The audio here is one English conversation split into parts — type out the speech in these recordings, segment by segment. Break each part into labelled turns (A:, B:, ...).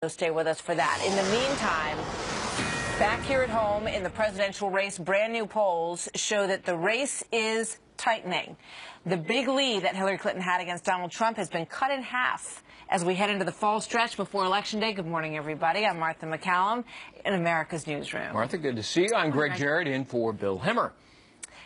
A: So stay with us for that. In the meantime, back here at home in the presidential race, brand new polls show that the race is tightening. The big lead that Hillary Clinton had against Donald Trump has been cut in half as we head into the fall stretch before Election Day. Good morning, everybody. I'm Martha McCallum in America's Newsroom.
B: Martha, good to see you. I'm Greg Jarrett in for Bill Hemmer.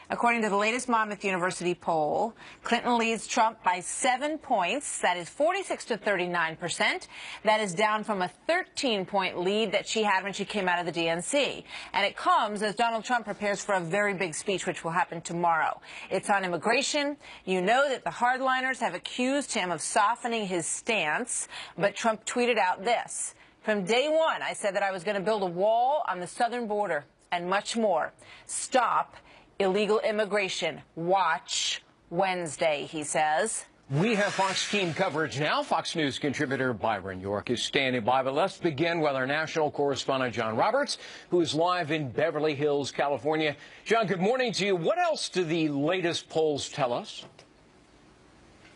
A: According to the latest Monmouth University poll, Clinton leads Trump by 7 points. That is 46 to 39%. That is down from a 13-point lead that she had when she came out of the DNC. And it comes as Donald Trump prepares for a very big speech, which will happen tomorrow. It's on immigration. You know that the hardliners have accused him of softening his stance, but Trump tweeted out this: "From day one, I said that I was going to build a wall on the southern border and much more. Stop illegal immigration. Watch Wednesday," he says.
B: We have Fox team coverage now. Fox News contributor Byron York is standing by. But let's begin with our national correspondent, John Roberts, who is live in Beverly Hills, California. John, good morning to you. What else do the latest polls tell us?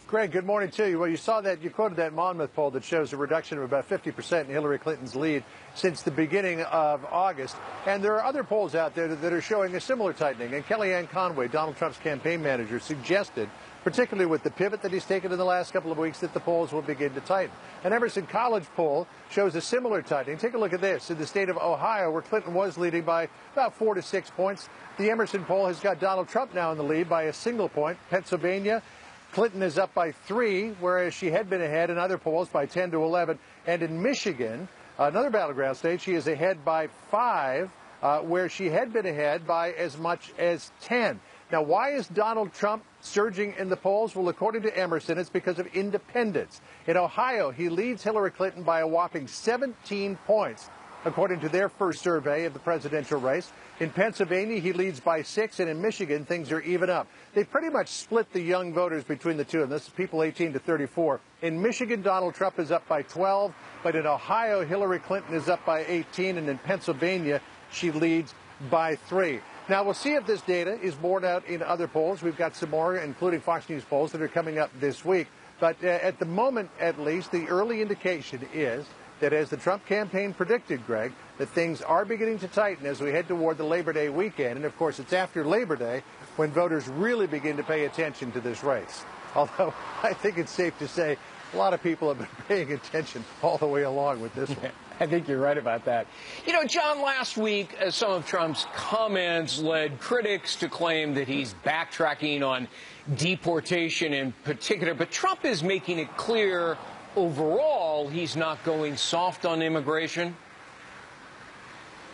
C: Greg, good morning to you. Well, you saw that, you quoted that Monmouth poll that shows a reduction of about 50% in Hillary Clinton's lead since the beginning of August. And there are other polls out there that are showing a similar tightening. And Kellyanne Conway, Donald Trump's campaign manager, suggested, particularly with the pivot that he's taken in the last couple of weeks, that the polls will begin to tighten. An Emerson College poll shows a similar tightening. Take a look at this. In the state of Ohio, where Clinton was leading by about 4 to 6 points, the Emerson poll has got Donald Trump now in the lead by a single point. Pennsylvania, Clinton is up by 3, whereas she had been ahead in other polls by 10 to 11. And in Michigan, another battleground state, she is ahead by 5, where she had been ahead by as much as 10. Now, why is Donald Trump surging in the polls? Well, according to Emerson, it's because of independents. In Ohio, he leads Hillary Clinton by a whopping 17 points, according to their first survey of the presidential race. In Pennsylvania, he leads by 6, and in Michigan, things are even up. They've pretty much split the young voters between the two, and this is people 18 to 34. In Michigan, Donald Trump is up by 12, but in Ohio, Hillary Clinton is up by 18, and in Pennsylvania, she leads by 3. Now, we'll see if this data is borne out in other polls. We've got some more, including Fox News polls, that are coming up this week. But at the moment, at least, the early indication is that, as the Trump campaign predicted, Greg, that things are beginning to tighten as we head toward the Labor Day weekend. And, of course, it's after Labor Day when voters really begin to pay attention to this race. Although I think it's safe to say a lot of people have been paying attention all the way along with this one.
B: I think you're right about that. You know, John, last week, some of Trump's comments led critics to claim that he's backtracking on deportation in particular. But Trump is making it clear overall he's not going soft on immigration.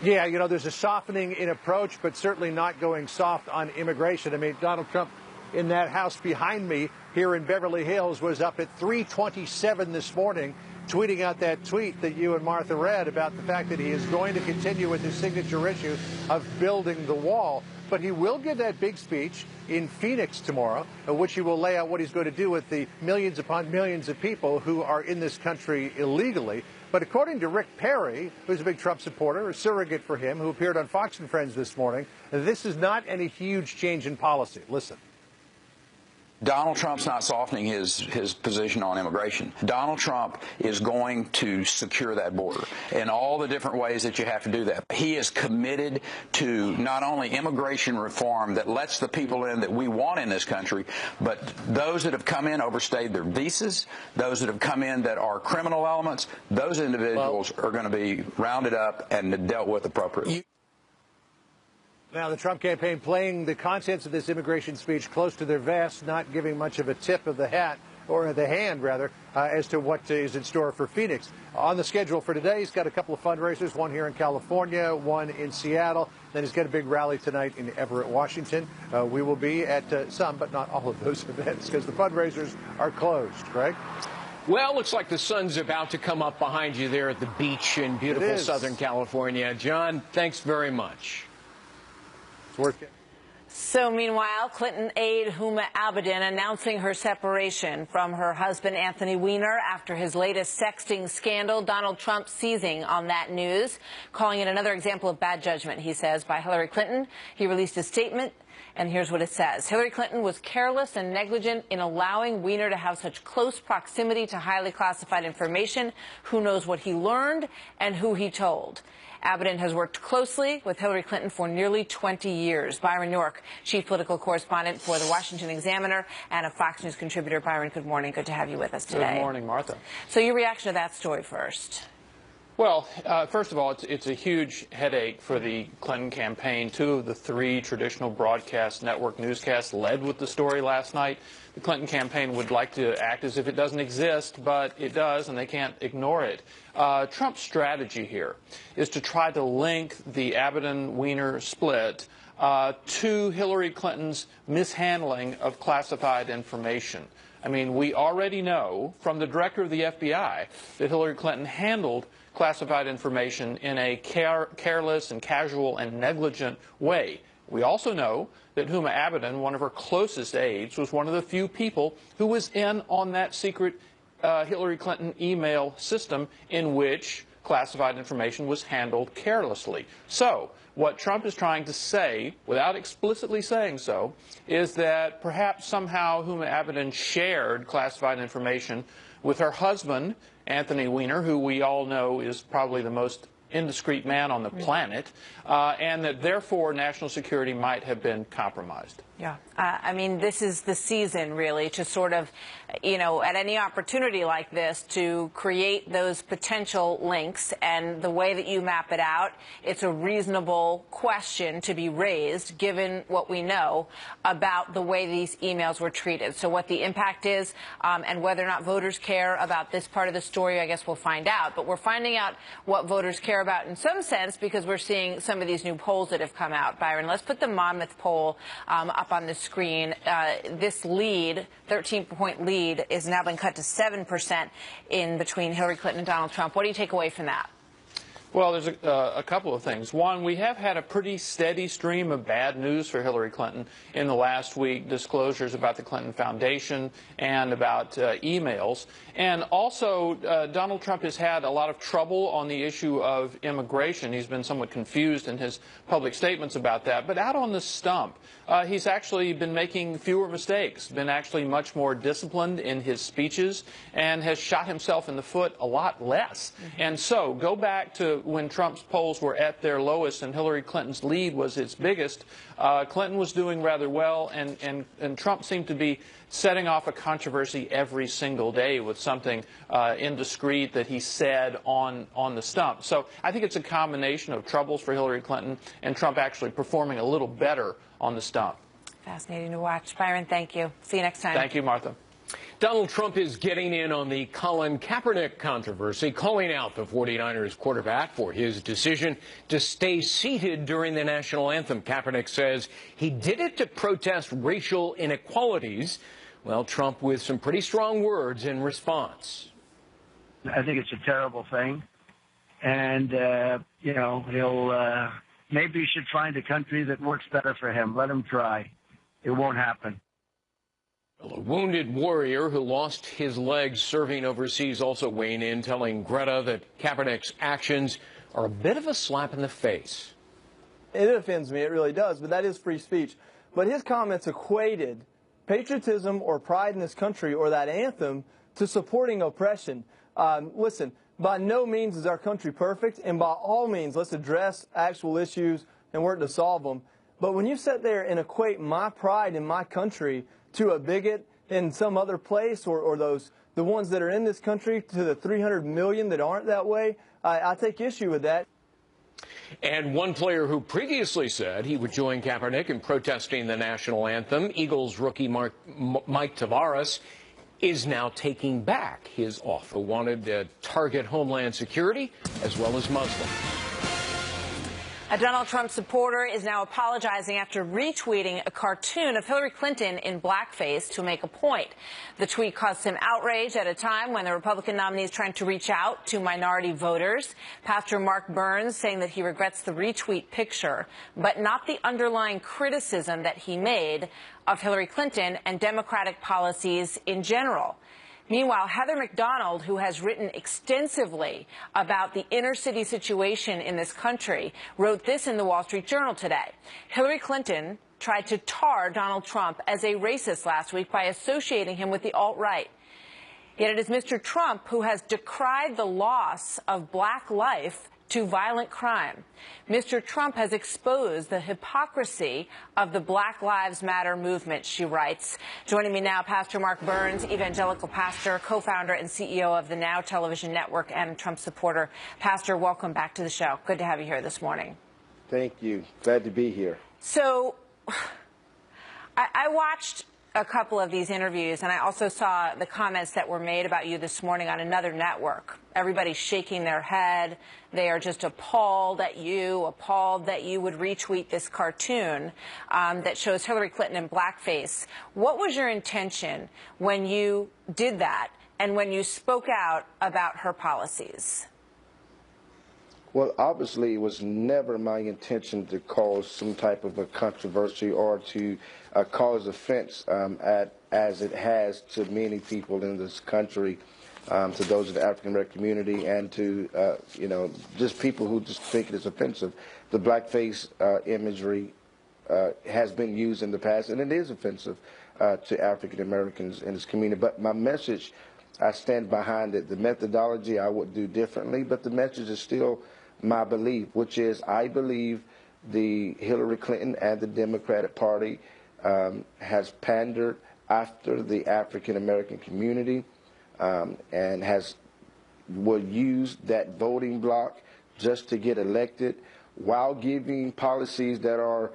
C: Yeah, you know, there's a softening in approach, but certainly not going soft on immigration. I mean, Donald Trump in that house behind me here in Beverly Hills was up at 3:27 this morning, tweeting out that tweet that you and Martha read about the fact that he is going to continue with his signature issue of building the wall. But he will give that big speech in Phoenix tomorrow, in which he will lay out what he's going to do with the millions upon millions of people who are in this country illegally. But according to Rick Perry, who's a big Trump supporter, a surrogate for him, who appeared on Fox and Friends this morning, this is not any huge change in policy. Listen.
D: Donald Trump's not softening his position on immigration. Donald Trump is going to secure that border in all the different ways that you have to do that. He is committed to not only immigration reform that lets the people in that we want in this country, but those that have come in overstayed their visas, those that have come in that are criminal elements, those individuals are going to be rounded up and dealt with appropriately.
C: Now, the Trump campaign playing the contents of this immigration speech close to their vest, not giving much of a tip of the hat, or the hand, rather, as to what is in store for Phoenix. On the schedule for today, he's got a couple of fundraisers, one here in California, one in Seattle. Then he's got a big rally tonight in Everett, Washington. We will be at some, but not all of those events, because the fundraisers are closed. Greg?
B: Well, looks like the sun's about to come up behind you there at the beach in beautiful Southern California. John, thanks very much.
C: It's worth it.
A: So meanwhile, Clinton aide Huma Abedin announcing her separation from her husband Anthony Weiner after his latest sexting scandal. Donald Trump seizing on that news, calling it another example of bad judgment, he says, by Hillary Clinton. He released a statement And here's what it says. Hillary Clinton was careless and negligent in allowing Weiner to have such close proximity to highly classified information. Who knows what he learned and who he told. Abedin has worked closely with Hillary Clinton for nearly 20 years. Byron York, chief political correspondent for the Washington Examiner and a Fox News contributor. Byron, good morning. Good to have you with us today.
E: Good morning, Martha.
A: So your reaction to that story first.
E: Well, first of all, it's a huge headache for the Clinton campaign. Two of the three traditional broadcast network newscasts led with the story last night. The Clinton campaign would like to act as if it doesn't exist, but it does, and they can't ignore it. Trump's strategy here is to try to link the Abedin-Weiner split to Hillary Clinton's mishandling of classified information. I mean, we already know from the director of the FBI that Hillary Clinton handled classified information in a careless and casual and negligent way. We also know that Huma Abedin, one of her closest aides, was one of the few people who was in on that secret Hillary Clinton email system in which classified information was handled carelessly. So what Trump is trying to say, without explicitly saying so, is that perhaps somehow Huma Abedin shared classified information with her husband, Anthony Weiner, who we all know is probably the most indiscreet man on the planet, and that therefore national security might have been compromised.
A: Yeah. I mean, this is the season, really, to sort of, you know, at any opportunity like this, to create those potential links. And the way that you map it out, it's a reasonable question to be raised, given what we know about the way these emails were treated. So what the impact is and whether or not voters care about this part of the story, I guess we'll find out. But we're finding out what voters care about in some sense because we're seeing some of these new polls that have come out. Byron, let's put the Monmouth poll up on the screen. This lead, 13-point lead, is now been cut to 7% in between Hillary Clinton and Donald Trump. What do you take away from that?
E: Well, there's a couple of things. One, we have had a pretty steady stream of bad news for Hillary Clinton in the last week, disclosures about the Clinton Foundation and about emails. And also, Donald Trump has had a lot of trouble on the issue of immigration. He's been somewhat confused in his public statements about that. But out on the stump, he's actually been making fewer mistakes, been actually much more disciplined in his speeches, and has shot himself in the foot a lot less. And so, go back to when Trump's polls were at their lowest and Hillary Clinton's lead was its biggest. Clinton was doing rather well, and Trump seemed to be setting off a controversy every single day with something indiscreet that he said on the stump. So I think it's a combination of troubles for Hillary Clinton and Trump actually performing a little better on the stump.
A: Fascinating to watch. Byron, thank you. See you next time.
E: Thank you, Martha.
B: Donald Trump is getting in on the Colin Kaepernick controversy, calling out the 49ers quarterback for his decision to stay seated during the national anthem. Kaepernick says he did it to protest racial inequalities. Well, Trump with some pretty strong words in response.
F: I think it's a terrible thing. And, you know, maybe he should find a country that works better for him. Let him try. It won't happen.
B: A wounded warrior who lost his legs serving overseas also weighing in, telling Greta that Kaepernick's actions are a bit of a slap in the face.
G: It offends me, it really does, but that is free speech. But his comments equated patriotism or pride in this country or that anthem to supporting oppression. Listen, by no means is our country perfect, and by all means, let's address actual issues and work to solve them. But when you sit there and equate my pride in my country to a bigot in some other place or the ones that are in this country to the 300 million that aren't that way, I take issue with that.
B: And one player who previously said he would join Kaepernick in protesting the national anthem, Eagles rookie Mike Tavares, is now taking back his offer. Wanted to target Homeland Security as well as Muslims.
A: A Donald Trump supporter is now apologizing after retweeting a cartoon of Hillary Clinton in blackface to make a point. The tweet caused some outrage at a time when the Republican nominee is trying to reach out to minority voters. Pastor Mark Burns saying that he regrets the retweet picture, but not the underlying criticism that he made of Hillary Clinton and Democratic policies in general. Meanwhile, Heather McDonald, who has written extensively about the inner city situation in this country, wrote this in the Wall Street Journal today. Hillary Clinton tried to tar Donald Trump as a racist last week by associating him with the alt-right. Yet it is Mr. Trump who has decried the loss of black life to violent crime. Mr. Trump has exposed the hypocrisy of the Black Lives Matter movement, she writes. Joining me now, Pastor Mark Burns, evangelical pastor, co-founder and CEO of the Now television network and a Trump supporter. Pastor, welcome back to the show. Good to have you here this morning.
H: Thank you. Glad to be here.
A: So I watched a couple of these interviews, and I also saw the comments that were made about you this morning on another network. Everybody's shaking their head. They are just appalled that you would retweet this cartoon that shows Hillary Clinton in blackface. What was your intention when you did that and when you spoke out about her policies?
H: Well, obviously, it was never my intention to cause some type of a controversy or to cause offense as it has to many people in this country, to those of the African-American community and to, just people who just think it is offensive. The blackface imagery has been used in the past, and it is offensive to African-Americans in this community. But my message, I stand behind it. The methodology I would do differently, but the message is still my belief, which is I believe the Hillary Clinton and the Democratic Party has pandered after the African-American community and will use that voting bloc just to get elected while giving policies that are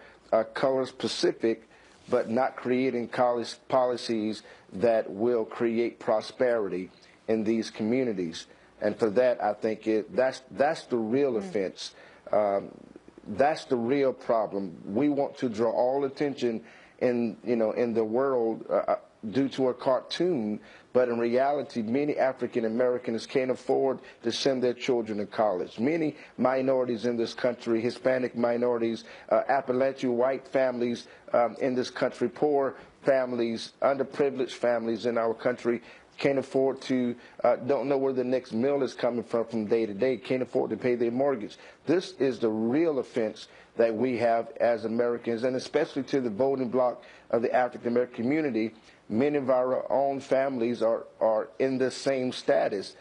H: color specific, but not creating policies that will create prosperity in these communities. And for that, I think that's the real offense. That's the real problem. We want to draw all attention in the world due to a cartoon, but in reality, many African Americans can't afford to send their children to college. Many minorities in this country, Hispanic minorities, Appalachian white families in this country, poor families, underprivileged families in our country, can't afford to, don't know where the next meal is coming from day to day, can't afford to pay their mortgage. This is the real offense that we have as Americans, and especially to the voting bloc of the African-American community. Many of our own families are in the same status,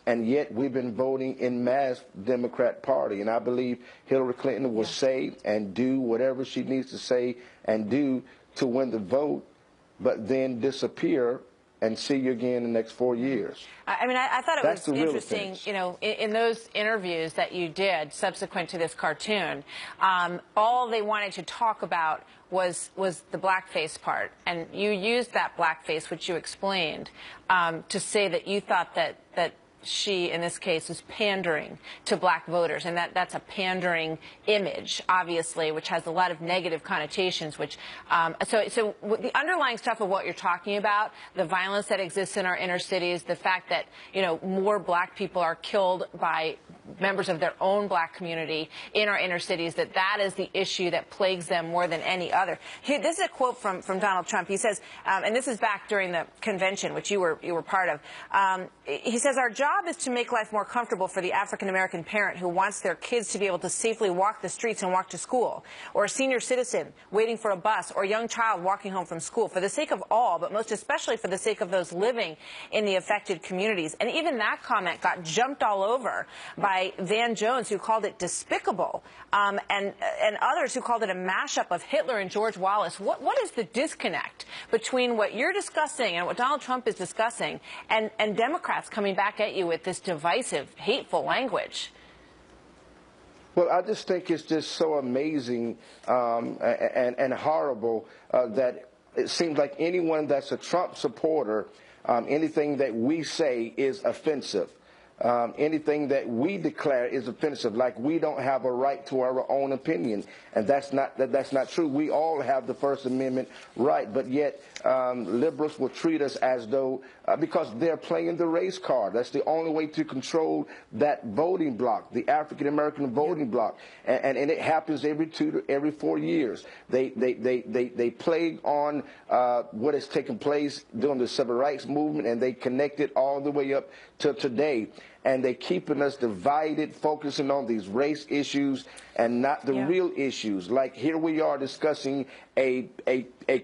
H: and yet we've been voting en masse Democrat Party. And I believe Hillary Clinton will say and do whatever she needs to say and do to win the vote, but then disappear and see you again in the next 4 years.
A: I mean, I thought it was interesting,
H: offense.
A: In those interviews that you did subsequent to this cartoon, all they wanted to talk about was the blackface part. And you used that blackface, which you explained, to say that you thought that she, in this case, is pandering to black voters, and that's a pandering image, obviously, which has a lot of negative connotations. Which, so the underlying stuff of what you're talking about, the violence that exists in our inner cities, the fact that more black people are killed by members of their own black community in our inner cities, that is the issue that plagues them more than any other. This is a quote from Donald Trump. He says, and this is back during the convention, which you were part of. He says, "Our job is to make life more comfortable for the African-American parent who wants their kids to be able to safely walk the streets and walk to school, or a senior citizen waiting for a bus, or a young child walking home from school, for the sake of all, but most especially for the sake of those living in the affected communities." And even that comment got jumped all over by Van Jones, who called it despicable, and others who called it a mashup of Hitler and George Wallace. What is the disconnect between what you're discussing and what Donald Trump is discussing, and Democrats coming back at you with this divisive, hateful language?
H: Well, I just think it's just so amazing and horrible that it seems like anyone that's a Trump supporter, anything that we say is offensive. Anything that we declare is offensive, like we don't have a right to our own opinion, and that's not true. We all have the First Amendment right, but yet liberals will treat us as though because they're playing the race card. That's the only way to control that voting bloc, the African American voting bloc, and it happens every 4 years. They play on what has taken place during the Civil Rights Movement, and they connect it all the way up to today. and they're keeping us divided, focusing on these race issues and not the real issues. Like here we are discussing a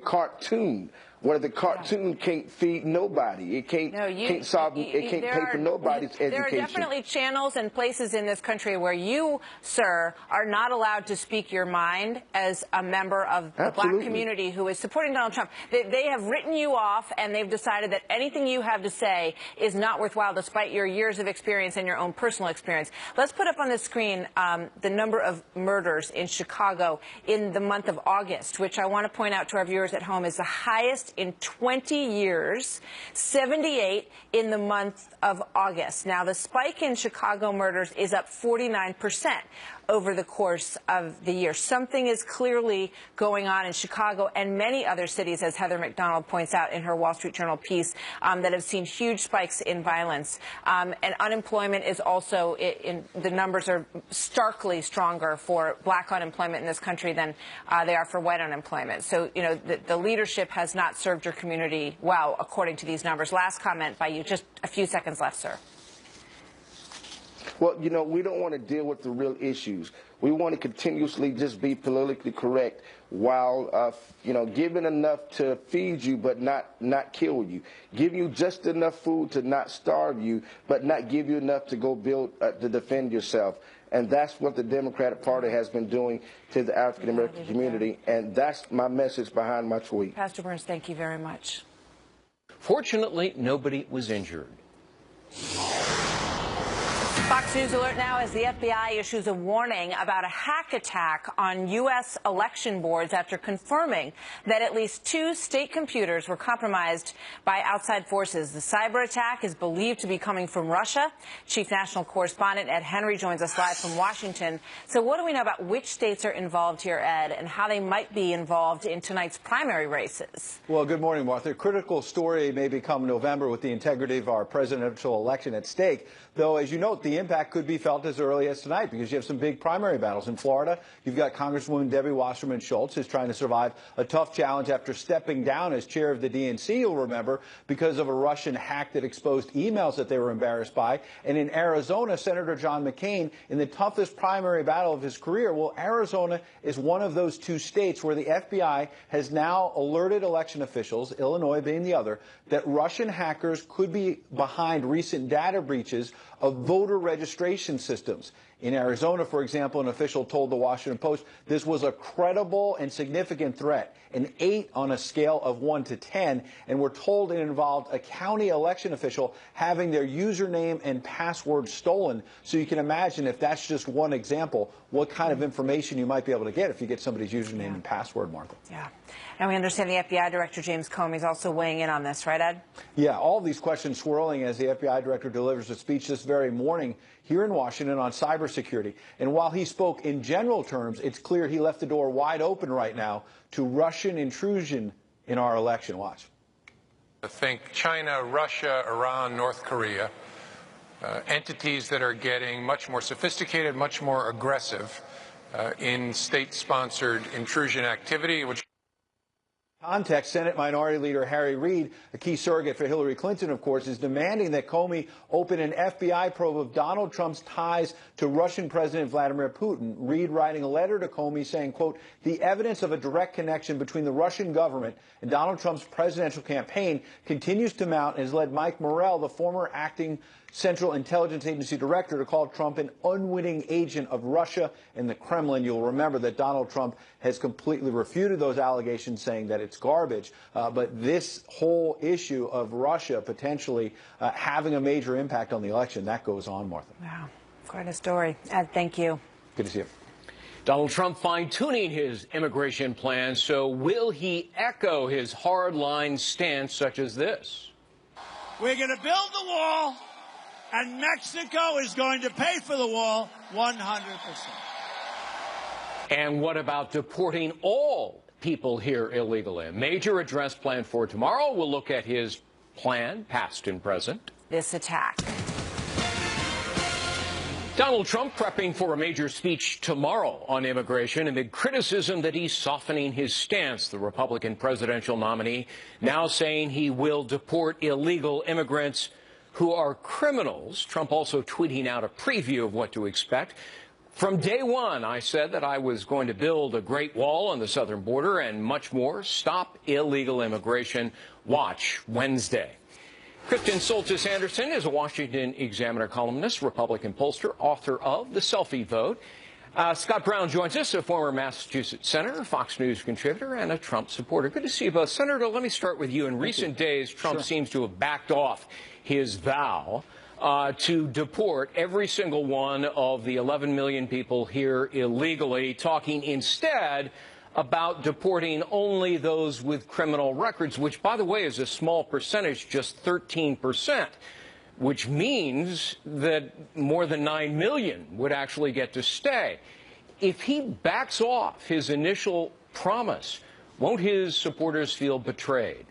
H: cartoon where the cartoon can't feed nobody. It can't solve. It can't pay for nobody's education.
A: There are definitely channels and places in this country where you, sir, are not allowed to speak your mind as a member of the black community who is supporting Donald Trump. They have written you off, and they've decided that anything you have to say is not worthwhile, despite your years of experience and your own personal experience. Let's put up on the screen the number of murders in Chicago in the month of August, which I want to point out to our viewers at home is the highest in 20 years, 78 in the month of August. Now, the spike in Chicago murders is up 49% over the course of the year. Something is clearly going on in Chicago and many other cities, as Heather McDonald points out in her Wall Street Journal piece, that have seen huge spikes in violence. And unemployment is also, the numbers are starkly stronger for black unemployment in this country than they are for white unemployment. So, you know, the leadership has not served your community well, according to these numbers. Last comment by you, just a few seconds left, sir.
H: Well, you know, we don't want to deal with the real issues. We want to continuously just be politically correct while, you know, giving enough to feed you but not kill you. Give you just enough food to not starve you, but not give you enough to go build, to defend yourself. And that's what the Democratic Party has been doing to the African-American community. And that's my message behind my tweet.
A: Pastor Burns, thank you very much.
B: Fortunately, nobody was injured.
A: Fox News alert now as the FBI issues a warning about a hack attack on U.S. election boards after confirming that at least 2 state computers were compromised by outside forces. The cyber attack is believed to be coming from Russia. Chief National Correspondent Ed Henry joins us live from Washington. So what do we know about which states are involved here, Ed, and how they might be involved in tonight's primary races?
I: Well, good morning, Martha. A critical story may become November with the integrity of our presidential election at stake, though, as you note, the impact could be felt as early as tonight because you have some big primary battles. In Florida, you've got Congresswoman Debbie Wasserman Schultz, who's trying to survive a tough challenge after stepping down as chair of the DNC, you'll remember, because of a Russian hack that exposed emails that they were embarrassed by. And in Arizona, Senator John McCain, in the toughest primary battle of his career, well, Arizona is one of those 2 states where the FBI has now alerted election officials, Illinois being the other, that Russian hackers could be behind recent data breaches of voter registration systems. In Arizona, for example, an official told the Washington Post this was a credible and significant threat, an 8 on a scale of 1 to 10, and we're told it involved a county election official having their username and password stolen. So you can imagine, if that's just one example, what kind of information you might be able to get if you get somebody's username and password, Martha.
A: Yeah. And we understand the FBI Director James Comey is also weighing in on this, right, Ed?
I: Yeah, all these questions swirling as the FBI Director delivers a speech this very morning here in Washington on cybersecurity. And while he spoke in general terms, it's clear he left the door wide open right now to Russian intrusion in our election. Watch.
J: I think China, Russia, Iran, North Korea, entities that are getting much more sophisticated, much more aggressive in state-sponsored intrusion activity, which
I: Context, Senate Minority Leader Harry Reid, a key surrogate for Hillary Clinton, of course, is demanding that Comey open an FBI probe of Donald Trump's ties to Russian President Vladimir Putin. Reid writing a letter to Comey saying, quote, the evidence of a direct connection between the Russian government and Donald Trump's presidential campaign continues to mount and has led Mike Morrell, the former acting Central Intelligence Agency director, to call Trump an unwitting agent of Russia and the Kremlin. You'll remember that Donald Trump has completely refuted those allegations, saying that it's garbage. But this whole issue of Russia potentially having a major impact on the election, that goes on, Martha.
A: Wow. Quite a story. Ed, thank you.
I: Good to see you.
B: Donald Trump fine-tuning his immigration plans, so will he echo his hardline stance such as this?
K: We're going to build the wall, and Mexico is going to pay for the wall 100%.
B: And what about deporting all people here illegally? A major address planned for tomorrow. We'll look at his plan, past and present.
A: This attack.
B: Donald Trump prepping for a major speech tomorrow on immigration amid criticism that he's softening his stance. The Republican presidential nominee now saying he will deport illegal immigrants who are criminals. Trump also tweeting out a preview of what to expect. From day one, I said that I was going to build a great wall on the southern border and much more. Stop illegal immigration. Watch Wednesday. Kristen Soltis Anderson is a Washington Examiner columnist, Republican pollster, author of The Selfie Vote. Scott Brown joins us, a former Massachusetts senator, Fox News contributor, and a Trump supporter. Good to see you both. Senator, let me start with you. In recent days, Trump seems to have backed off his vow to deport every single one of the 11 million people here illegally, talking instead about deporting only those with criminal records, which, by the way, is a small percentage, just 13%, which means that more than 9 million would actually get to stay. If he backs off his initial promise, won't his supporters feel betrayed?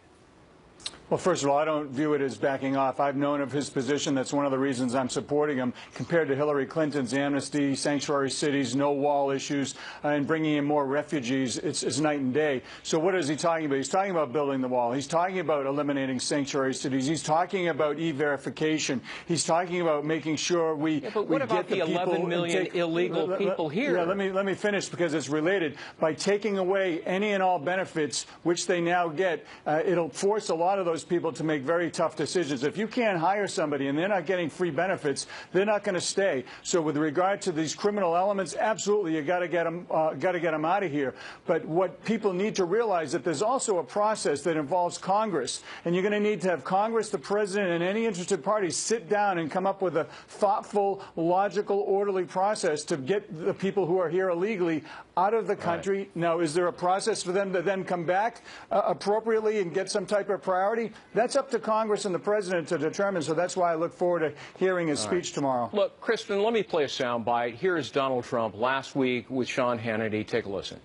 L: Well, first of all, I don't view it as backing off. I've known of his position. That's one of the reasons I'm supporting him. Compared to Hillary Clinton's amnesty, sanctuary cities, no wall issues, and bringing in more refugees, it's night and day. So what is he talking about? He's talking about building the wall. He's talking about eliminating sanctuary cities. He's talking about e-verification. He's talking about making sure we
B: but what about
L: get
B: the 11 million illegal people here?
L: Yeah, let me finish because it's related. By taking away any and all benefits, which they now get, it'll force a lot of those people to make very tough decisions. If you can't hire somebody and they're not getting free benefits, they're not going to stay. So with regard to these criminal elements, absolutely, you got to get them out of here. But what people need to realize that there's also a process that involves Congress, and you're going to need to have Congress, the president, and any interested parties sit down and come up with a thoughtful, logical, orderly process to get the people who are here illegally out of the country. Right. Now, is there a process for them to then come back appropriately and get some type of priority? That's up to Congress and the president to determine, so that's why I look forward to hearing his speech tomorrow.
B: Look, Kristen, let me play a soundbite. Here is Donald Trump last week with Sean Hannity. Take a listen.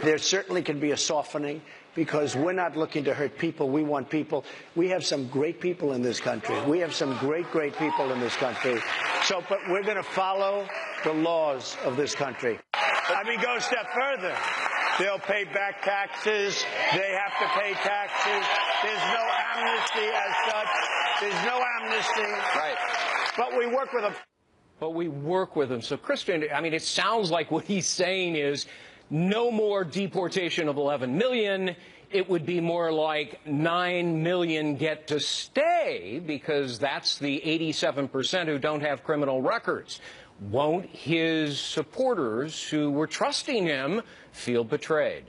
M: There certainly can be a softening because we're not looking to hurt people. We want people. We have some great people in this country. We have some great people in this country. So, but we're going to follow the laws of this country. I mean, go a step further. They'll pay back taxes. They have to pay taxes. There's no amnesty as such. There's no amnesty.
B: Right.
M: But we work with them.
B: But we work with them. So, Kristen, I mean, it sounds like what he's saying is no more deportation of 11 million. It would be more like 9 million get to stay because that's the 87% who don't have criminal records. Won't his supporters who were trusting him feel betrayed?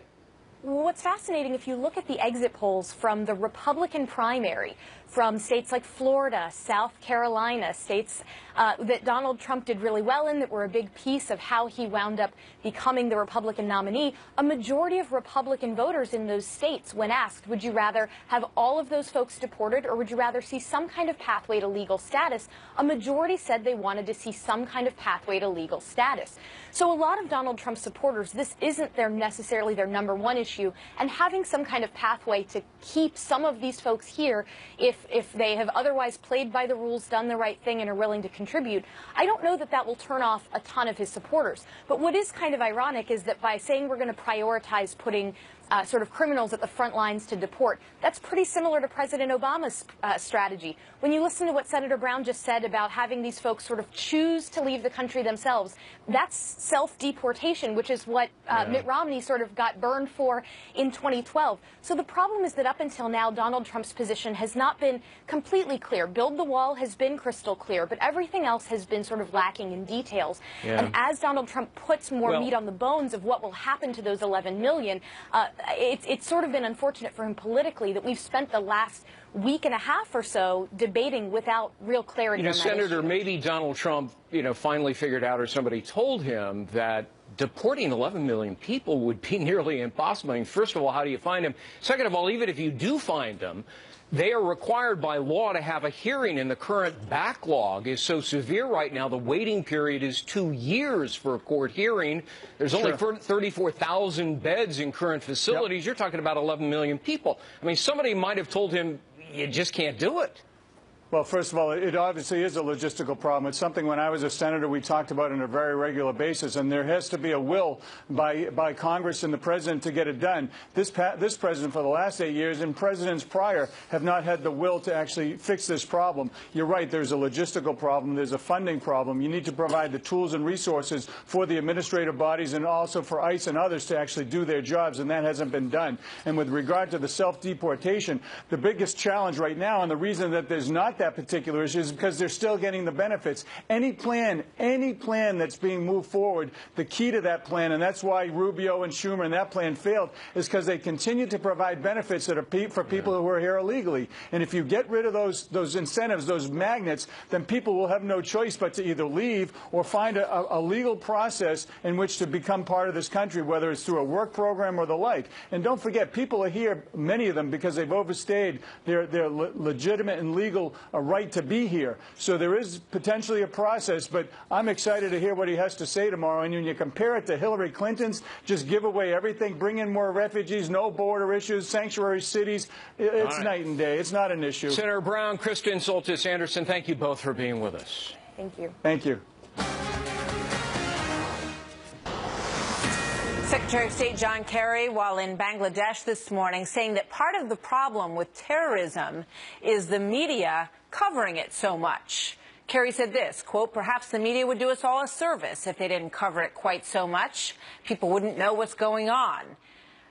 N: What's fascinating, if you look at the exit polls from the Republican primary, from states like Florida, South Carolina, states that Donald Trump did really well in, that were a big piece of how he wound up becoming the Republican nominee, a majority of Republican voters in those states, when asked, would you rather have all of those folks deported or would you rather see some kind of pathway to legal status, a majority said they wanted to see some kind of pathway to legal status. So a lot of Donald Trump supporters, this isn't necessarily their number one issue, and having some kind of pathway to keep some of these folks here if they have otherwise played by the rules, done the right thing, and are willing to contribute, I don't know that that will turn off a ton of his supporters. But what is kind of ironic is that by saying we're going to prioritize putting sort of criminals at the front lines to deport, that's pretty similar to President Obama's strategy. When you listen to what Senator Brown just said about having these folks sort of choose to leave the country themselves, that's self-deportation, which is what Mitt Romney sort of got burned for in 2012. So the problem is that up until now, Donald Trump's position has not been completely clear. Build the wall has been crystal clear, but everything else has been sort of lacking in details. And as Donald Trump puts more meat on the bones of what will happen to those 11 million, it's sort of been unfortunate for him politically that we've spent the last week and a half or so debating without real clarity on that
B: Senator,
N: issue.
B: maybe Donald Trump, finally figured out, or somebody told him, that deporting 11 million people would be nearly impossible. I mean, first of all, how do you find them? Second of all, even if you do find them, they are required by law to have a hearing, and the current backlog is so severe right now. The waiting period is 2 years for a court hearing. There's only 34,000 beds in current facilities. You're talking about 11 million people. I mean, somebody might have told him, you just can't do it.
L: Well, first of all, it obviously is a logistical problem. It's something when I was a senator we talked about on a very regular basis, and there has to be a will by Congress and the president to get it done. This president for the last 8 years and presidents prior have not had the will to actually fix this problem. You're right, there's a logistical problem, there's a funding problem. You need to provide the tools and resources for the administrative bodies and also for ICE and others to actually do their jobs, and that hasn't been done. And with regard to the self-deportation, the biggest challenge right now, and the reason that there's not that particular issue, is because they're still getting the benefits. Any plan that's being moved forward, the key to that plan, and that's why Rubio and Schumer and that plan failed, is because they continue to provide benefits that are for people who are here illegally. And if you get rid of those incentives, those magnets, then people will have no choice but to either leave or find a legal process in which to become part of this country, whether it's through a work program or the like. And don't forget, people are here, many of them, because they've overstayed their legitimate and legal right to be here. So there is potentially a process, but I'm excited to hear what he has to say tomorrow. And when you compare it to Hillary Clinton's, just give away everything, bring in more refugees, no border issues, sanctuary cities, it's night and day. It's not an issue.
B: Senator Brown, Kristen Soltis Anderson, thank you both for being with us.
N: Thank you.
L: Thank you.
A: Secretary of State John Kerry, while in Bangladesh this morning, saying that part of the problem with terrorism is the media covering it so much. Kerry said this, quote, "Perhaps the media would do us all a service if they didn't cover it quite so much. People wouldn't know what's going on."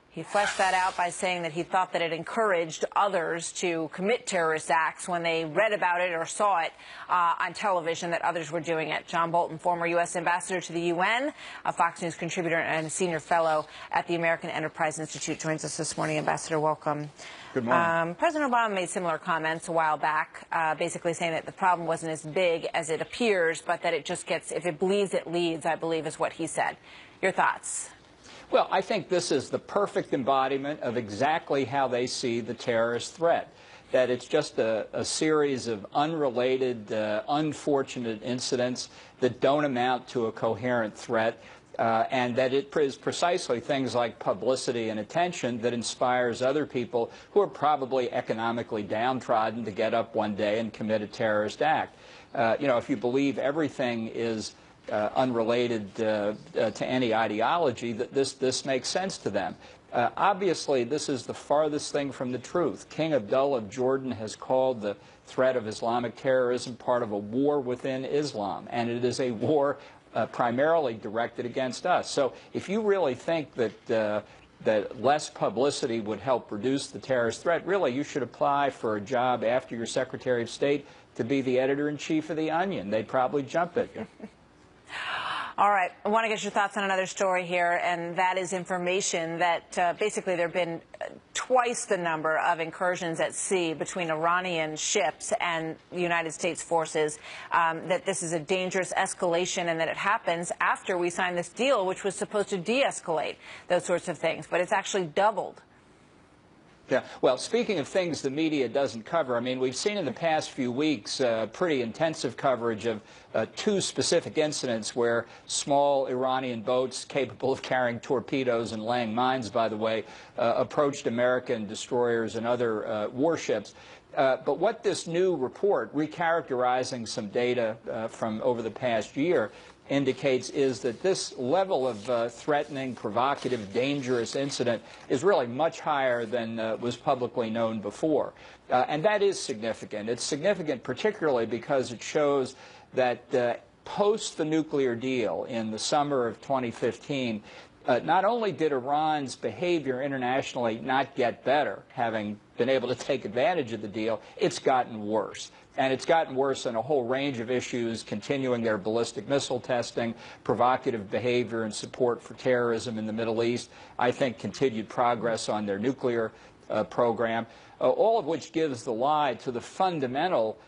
A: He fleshed that out by saying that he thought that it encouraged others to commit terrorist acts when they read about it or saw it on television, that others were doing it. John Bolton, former U.S. ambassador to the UN, a Fox News contributor and a senior fellow at the American Enterprise Institute, joins us this morning. Ambassador, welcome.
I: Good morning.
A: President Obama made similar comments a while back, basically saying that the problem wasn't as big as it appears, but that it just gets, if it bleeds, it leads, I believe is what he said. Your thoughts?
O: Well, I think this is the perfect embodiment of exactly how they see the terrorist threat, that it's just a series of unrelated, unfortunate incidents that don't amount to a coherent threat, and that it is precisely things like publicity and attention that inspires other people who are probably economically downtrodden to get up one day and commit a terrorist act. You know, if you believe everything is unrelated to any ideology, that this makes sense to them. Obviously, this is the farthest thing from the truth. King Abdullah of Jordan has called the threat of Islamic terrorism part of a war within Islam, and it is a war primarily directed against us. So if you really think that that less publicity would help reduce the terrorist threat, really you should apply for a job after you're Secretary of State to be the editor-in-chief of The Onion. They'd probably jump at you.
A: All right. I want to get your thoughts on another story here, and that is information that basically there have been twice the number of incursions at sea between Iranian ships and the United States forces, that this is a dangerous escalation and that it happens after we signed this deal, which was supposed to de-escalate those sorts of things. But it's actually doubled.
O: Yeah. Well, speaking of things the media doesn't cover, I mean, we've seen in the past few weeks pretty intensive coverage of two specific incidents where small Iranian boats capable of carrying torpedoes and laying mines, by the way, approached American destroyers and other warships. But what this new report, recharacterizing some data from over the past year, indicates is that this level of threatening, provocative, dangerous incident is really much higher than was publicly known before. And that is significant. It's significant particularly because it shows that post the nuclear deal in the summer of 2015, not only did Iran's behavior internationally not get better, having been able to take advantage of the deal, it's gotten worse. And it's gotten worse on a whole range of issues, continuing their ballistic missile testing, provocative behavior and support for terrorism in the Middle East, I think continued progress on their nuclear program, all of which gives the lie to the fundamental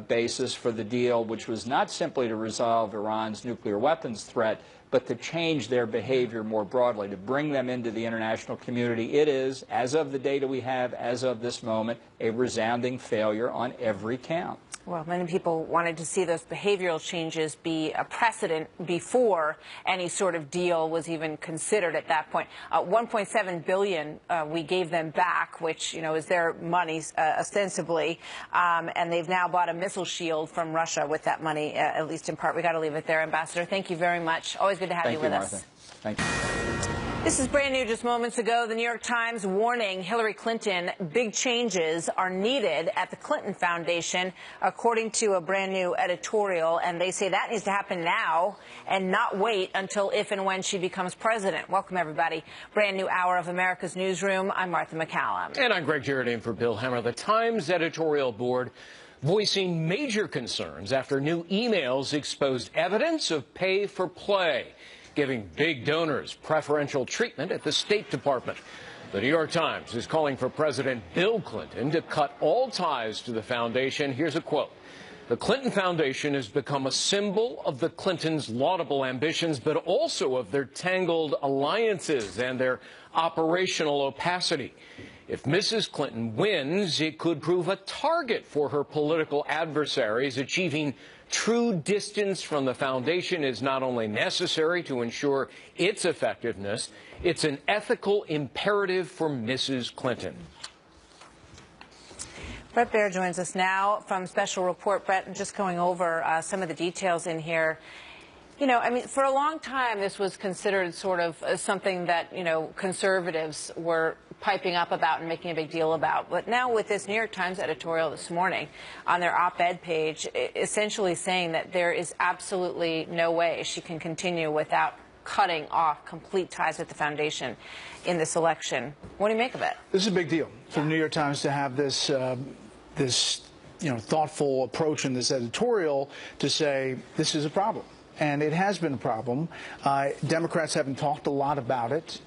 O: basis for the deal, which was not simply to resolve Iran's nuclear weapons threat, but to change their behavior more broadly, to bring them into the international community. It is, as of the data we have, as of this moment, a resounding failure on every count.
A: Well, many people wanted to see those behavioral changes be a precedent before any sort of deal was even considered at that point. $1.7 billion we gave them back, which, is their money ostensibly, and they've now bought a missile shield from Russia with that money, at least in part. We got to leave it there, Ambassador. Thank you very much. Always good to have you with us.
O: Thank you.
A: This is brand new just moments ago. The New York Times warning Hillary Clinton big changes are needed at the Clinton Foundation, according to a brand new editorial. And they say that needs to happen now and not wait until if and when she becomes president. Welcome, everybody. Brand new hour of America's Newsroom. I'm Martha McCallum.
B: And I'm Greg Jarrett in for Bill Hemmer. The Times editorial board voicing major concerns after new emails exposed evidence of pay for play, giving big donors preferential treatment at the State Department. The New York Times is calling for President Bill Clinton to cut all ties to the foundation. Here's a quote. The Clinton Foundation has become a symbol of the Clintons' laudable ambitions, but also of their tangled alliances and their operational opacity. If Mrs. Clinton wins, it could prove a target for her political adversaries. Achieving true distance from the foundation is not only necessary to ensure its effectiveness, it's an ethical imperative for Mrs. Clinton.
A: Brett Baer joins us now from Special Report. Brett, just going over some of the details in here. For a long time, this was considered sort of something that, conservatives were piping up about and making a big deal about. But now with this New York Times editorial this morning on their op-ed page, essentially saying that there is absolutely no way she can continue without cutting off complete ties with the foundation in this election. What do you make of it?
P: This is a big deal for the New York Times to have this thoughtful approach in this editorial to say this is a problem. And it has been a problem. Democrats haven't talked a lot about it.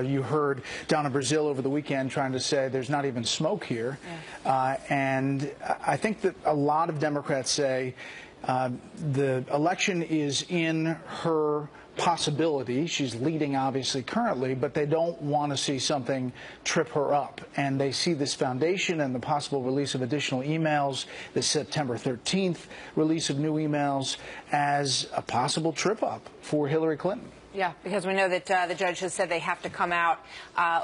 P: You heard Donna Brazile over the weekend trying to say there's not even smoke here. Yeah. And I think that a lot of Democrats say the election is in her possibility. She's leading, obviously, currently, but they don't want to see something trip her up. And they see this foundation and the possible release of additional emails, the September 13th release of new emails, as a possible trip up for Hillary Clinton.
A: Yeah, because we know that the judge has said they have to come out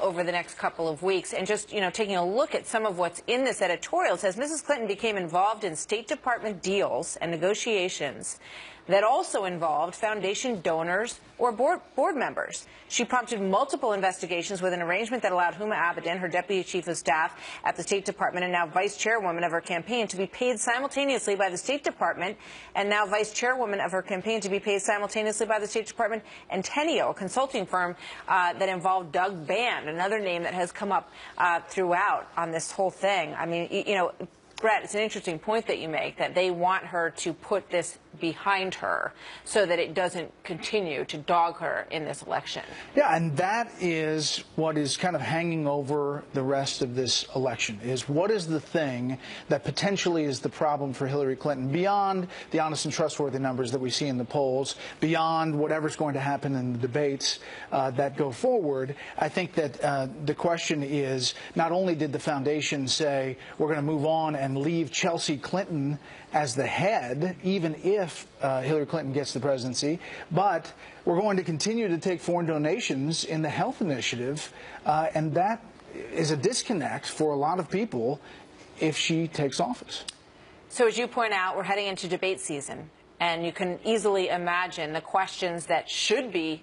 A: over the next couple of weeks. And just, taking a look at some of what's in this editorial, it says Mrs. Clinton became involved in State Department deals and negotiations that also involved foundation donors or board members. She prompted multiple investigations with an arrangement that allowed Huma Abedin, her deputy chief of staff at the State Department and now vice chairwoman of her campaign, to be paid simultaneously by the State Department, and now vice chairwoman of her campaign to be paid simultaneously by the State Department, and Tenio, a consulting firm that involved Doug Band, another name that has come up throughout on this whole thing. I mean, Brett, it's an interesting point that you make, that they want her to put this behind her so that it doesn't continue to dog her in this election.
P: Yeah, and that is what is kind of hanging over the rest of this election, is what is the thing that potentially is the problem for Hillary Clinton, beyond the honest and trustworthy numbers that we see in the polls, beyond whatever's going to happen in the debates that go forward. I think that the question is, not only did the foundation say we're going to move on and leave Chelsea Clinton as the head, even if Hillary Clinton gets the presidency, but we're going to continue to take foreign donations in the health initiative, and that is a disconnect for a lot of people if she takes office.
A: So as you point out, we're heading into debate season. And you can easily imagine the questions that should be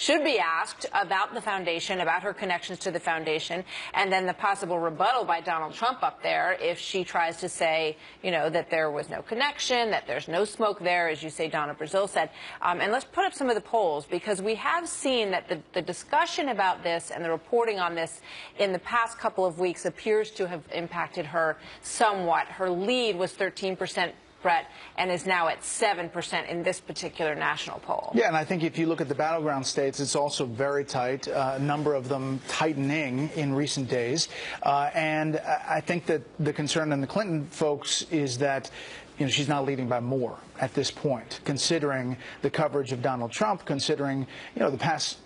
A: asked about the foundation, about her connections to the foundation, and then the possible rebuttal by Donald Trump up there if she tries to say, that there was no connection, that there's no smoke there, as you say, Donna Brazile said. And let's put up some of the polls, because we have seen that the discussion about this and the reporting on this in the past couple of weeks appears to have impacted her somewhat. Her lead was 13%. Brett, and is now at 7% in this particular national poll.
P: Yeah, and I think if you look at the battleground states, it's also very tight, a number of them tightening in recent days. And I think that the concern in the Clinton folks is that she's not leading by more at this point, considering the coverage of Donald Trump, considering, the past,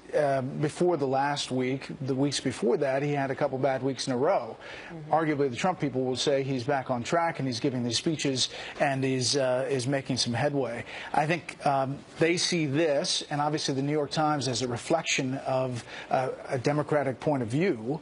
P: before the last week, the weeks before that, he had a couple bad weeks in a row. Arguably, the Trump people will say he's back on track and he's giving these speeches and he's is making some headway. I think they see this, and obviously the New York Times, as a reflection of a Democratic point of view,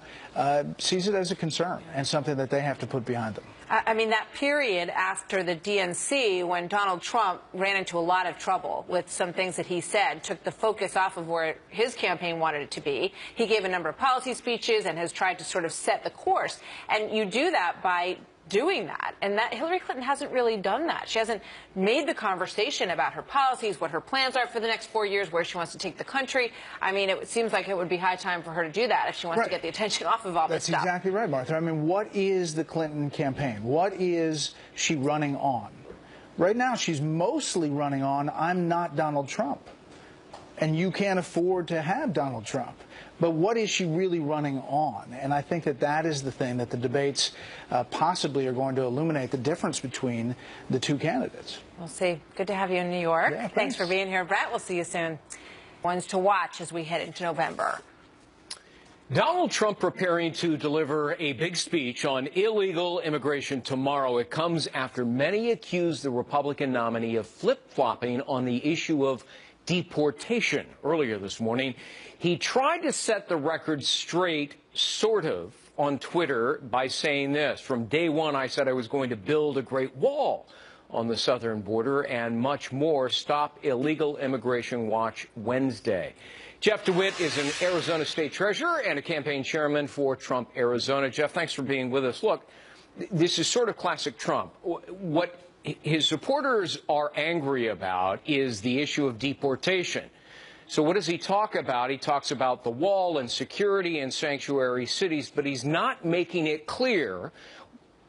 P: sees it as a concern and something that they have to put behind them.
A: I mean, that period after the DNC, when Donald Trump ran into a lot of trouble with some things that he said, took the focus off of where his campaign wanted it to be. He gave a number of policy speeches and has tried to sort of set the course. And you do that by doing that. And that Hillary Clinton hasn't really done that. She hasn't made the conversation about her policies, what her plans are for the next 4 years, where she wants to take the country. I mean, it seems like it would be high time for her to do that if she wants to get the attention off of all this stuff.
P: That's exactly right, Martha. I mean, what is the Clinton campaign? What is she running on? Right now, she's mostly running on, I'm not Donald Trump. And you can't afford to have Donald Trump. But what is she really running on? And I think that that is the thing that the debates possibly are going to illuminate the difference between the two candidates.
A: We'll see. Good to have you in New York.
P: Yeah,
A: thanks for being here, Brett. We'll see you soon. Ones to watch as we head into November.
B: Donald Trump preparing to deliver a big speech on illegal immigration tomorrow. It comes after many accuse the Republican nominee of flip-flopping on the issue of deportation. Earlier this morning, he tried to set the record straight, sort of, on Twitter by saying this: from day one, I said I was going to build a great wall on the southern border and much more. Stop illegal immigration watch Wednesday. Jeff DeWitt is an Arizona state treasurer and a campaign chairman for Trump Arizona. Jeff, thanks for being with us. Look, this is sort of classic Trump. What his supporters are angry about is the issue of deportation. So what does he talk about? He talks about the wall and security and sanctuary cities, but he's not making it clear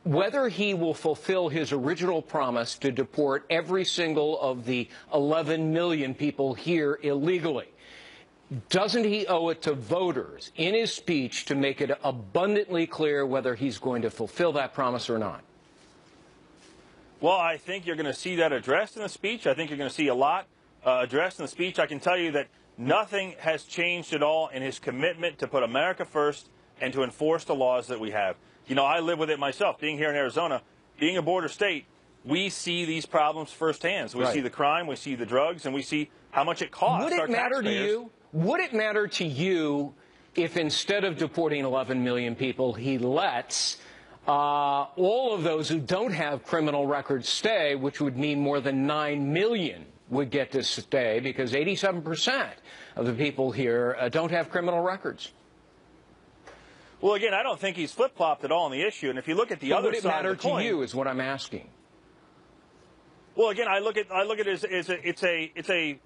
B: whether he will fulfill his original promise to deport every single of the 11 million people here illegally. Doesn't he owe it to voters in his speech to make it abundantly clear whether he's going to fulfill that promise or not?
Q: Well, I think you're going to see that addressed in the speech. I think you're going to see a lot addressed in the speech. I can tell you that nothing has changed at all in his commitment to put America first and to enforce the laws that we have. You know, I live with it myself. Being here in Arizona, being a border state, we see these problems firsthand. We see the crime, we see the drugs, and we see how much it costs.
B: Would it matter to you? Would it matter to you if instead of deporting 11 million people, he lets all of those who don't have criminal records stay, which would mean more than 9 million would get to stay, because 87% of the people here don't have criminal records?
Q: Well, again, I don't think he's flip-flopped at all on the issue. And if you look at the other side of the coin,
B: would it matter to you is what I'm asking.
Q: Well, again, I look at it as it's a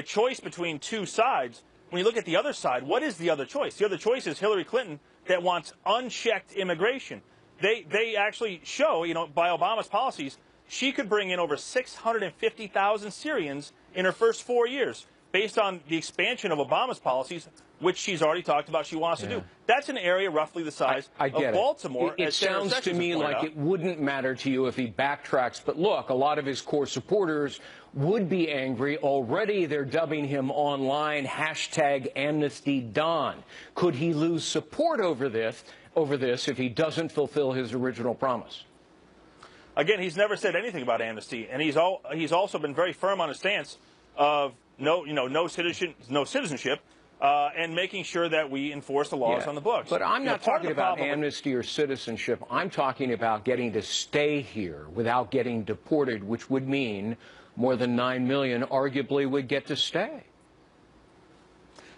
Q: choice between two sides. When you look at the other side, what is the other choice? The other choice is Hillary Clinton, that wants unchecked immigration. They actually show, by Obama's policies, she could bring in over 650,000 Syrians in her first 4 years, based on the expansion of Obama's policies, which she's already talked about she wants to do. That's an area roughly the size of Baltimore.
B: It sounds to me like it wouldn't matter to you if he backtracks. But look, a lot of his core supporters would be angry. Already they're dubbing him online #AmnestyDon. Could he lose support over this if he doesn't fulfill his original promise?
Q: Again, he's never said anything about amnesty, and he's also been very firm on his stance of no citizenship, and making sure that we enforce the laws on the books.
B: But I'm not talking about amnesty or citizenship. I'm talking about getting to stay here without getting deported, which would mean more than 9 million arguably would get to stay.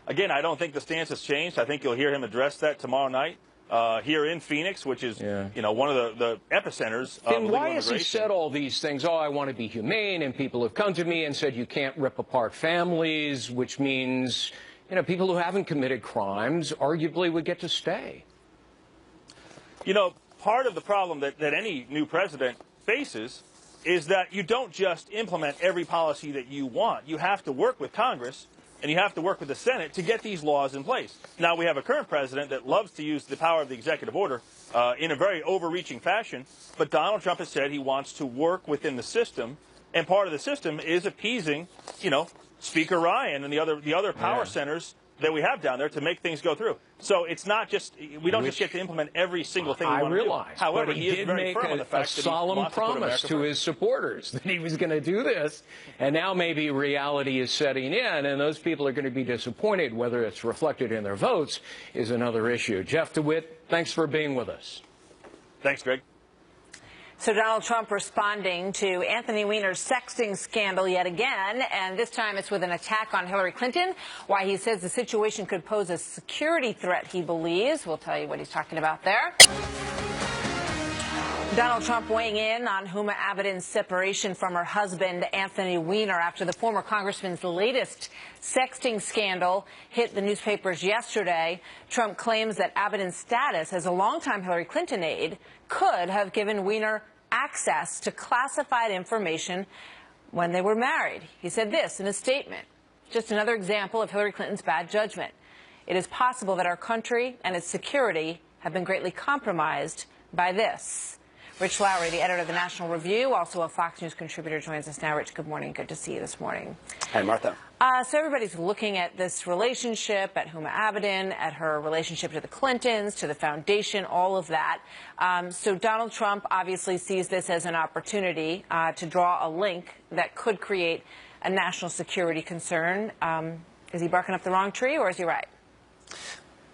Q: Again, I don't think the stance has changed. I think you'll hear him address that tomorrow night here in Phoenix, which is one of the epicenters of
B: then why has he said all these things? Oh, I want to be humane, and people have come to me and said you can't rip apart families, which means people who haven't committed crimes arguably would get to stay.
Q: Part of the problem that any new president faces is that you don't just implement every policy that you want. You have to work with Congress and you have to work with the Senate to get these laws in place. Now, we have a current president that loves to use the power of the executive order in a very overreaching fashion, but Donald Trump has said he wants to work within the system, and part of the system is appeasing, Speaker Ryan and the other power centers that we have down there to make things go through. So it's not just, we don't just get to implement every single thing we want to do. However,
B: but he did make a solemn promise to his supporters that he was going to do this, and now maybe reality is setting in, and those people are going to be disappointed. Whether it's reflected in their votes is another issue. Jeff DeWitt, thanks for being with us.
Q: Thanks, Greg.
A: So Donald Trump responding to Anthony Weiner's sexting scandal yet again, and this time it's with an attack on Hillary Clinton, why he says the situation could pose a security threat, he believes. We'll tell you what he's talking about there. Donald Trump weighing in on Huma Abedin's separation from her husband, Anthony Weiner, after the former congressman's latest sexting scandal hit the newspapers yesterday. Trump claims that Abedin's status as a longtime Hillary Clinton aide could have given Weiner access to classified information when they were married. He said this in a statement: just another example of Hillary Clinton's bad judgment. It is possible that our country and its security have been greatly compromised by this. Rich Lowry, the editor of the National Review, also a Fox News contributor, joins us now. Rich, good morning. Good to see you this morning.
R: Hi, Martha.
A: So everybody's looking at this relationship, at Huma Abedin, at her relationship to the Clintons, to the foundation, all of that. So Donald Trump obviously sees this as an opportunity to draw a link that could create a national security concern. Is he barking up the wrong tree, or is he right?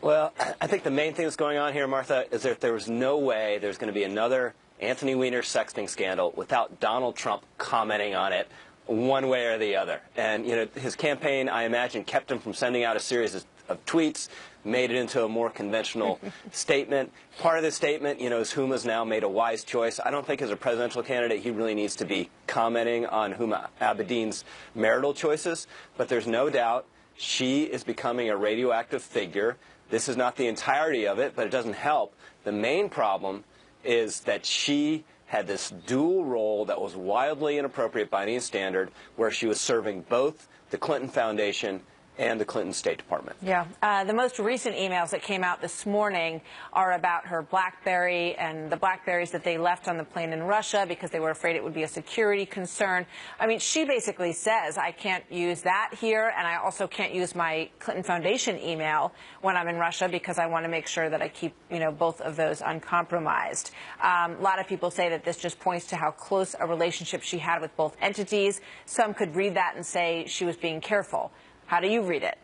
R: Well, I think the main thing that's going on here, Martha, is that there was no way there's going to be another Anthony Weiner sexting scandal without Donald Trump commenting on it one way or the other. And, his campaign, I imagine, kept him from sending out a series of tweets, made it into a more conventional statement. Part of the statement, is Huma's now made a wise choice. I don't think as a presidential candidate he really needs to be commenting on Huma Abedin's marital choices, but there's no doubt she is becoming a radioactive figure. This is not the entirety of it, but it doesn't help. The main problem is that she had this dual role that was wildly inappropriate by any standard, where she was serving both the Clinton Foundation and the Clinton State Department.
A: Yeah. The most recent emails that came out this morning are about her BlackBerry and the BlackBerries that they left on the plane in Russia because they were afraid it would be a security concern. I mean, she basically says, I can't use that here, and I also can't use my Clinton Foundation email when I'm in Russia because I want to make sure that I keep, both of those uncompromised. A lot of people say that this just points to how close a relationship she had with both entities. Some could read that and say she was being careful. How do you read it?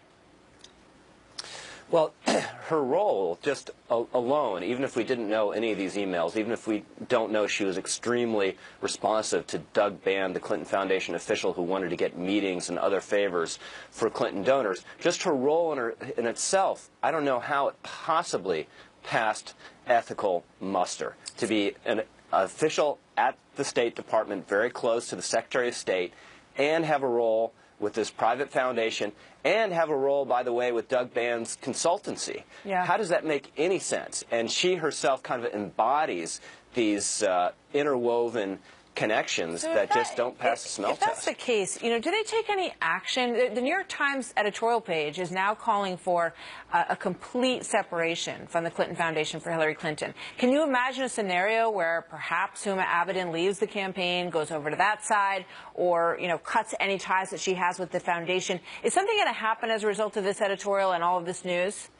R: Well, her role, just alone, even if we didn't know any of these emails, even if we don't know she was extremely responsive to Doug Band, the Clinton Foundation official who wanted to get meetings and other favors for Clinton donors, just her role in itself, I don't know how it possibly passed ethical muster. To be an official at the State Department, very close to the Secretary of State, and have a role with this private foundation, and have a role, by the way, with Doug Band's consultancy. Yeah. How does that make any sense? And she herself kind of embodies these interwoven connections that just don't pass the smell test.
A: If that's the case, do they take any action? The New York Times editorial page is now calling for a complete separation from the Clinton Foundation for Hillary Clinton. Can you imagine a scenario where perhaps Huma Abedin leaves the campaign, goes over to that side, or, cuts any ties that she has with the foundation? Is something going to happen as a result of this editorial and all of this news?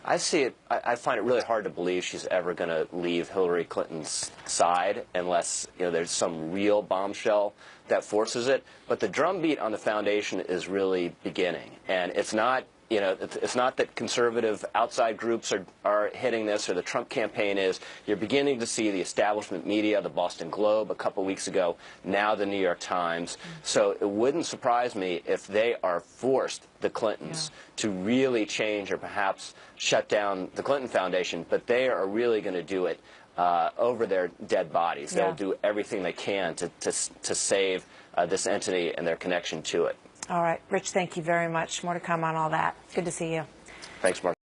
R: I see it. I find it really hard to believe she's ever going to leave Hillary Clinton's side unless there's some real bombshell that forces it. But the drumbeat on the foundation is really beginning, and it's not. It's not that conservative outside groups are hitting this or the Trump campaign is. You're beginning to see the establishment media, the Boston Globe a couple weeks ago, now the New York Times. So it wouldn't surprise me if they are forced, the Clintons, to really change or perhaps shut down the Clinton Foundation. But they are really going to do it over their dead bodies. They'll do everything they can to save this entity and their connection to it.
A: All right. Rich, thank you very much. More to come on all that. Good to see you.
R: Thanks, Mark.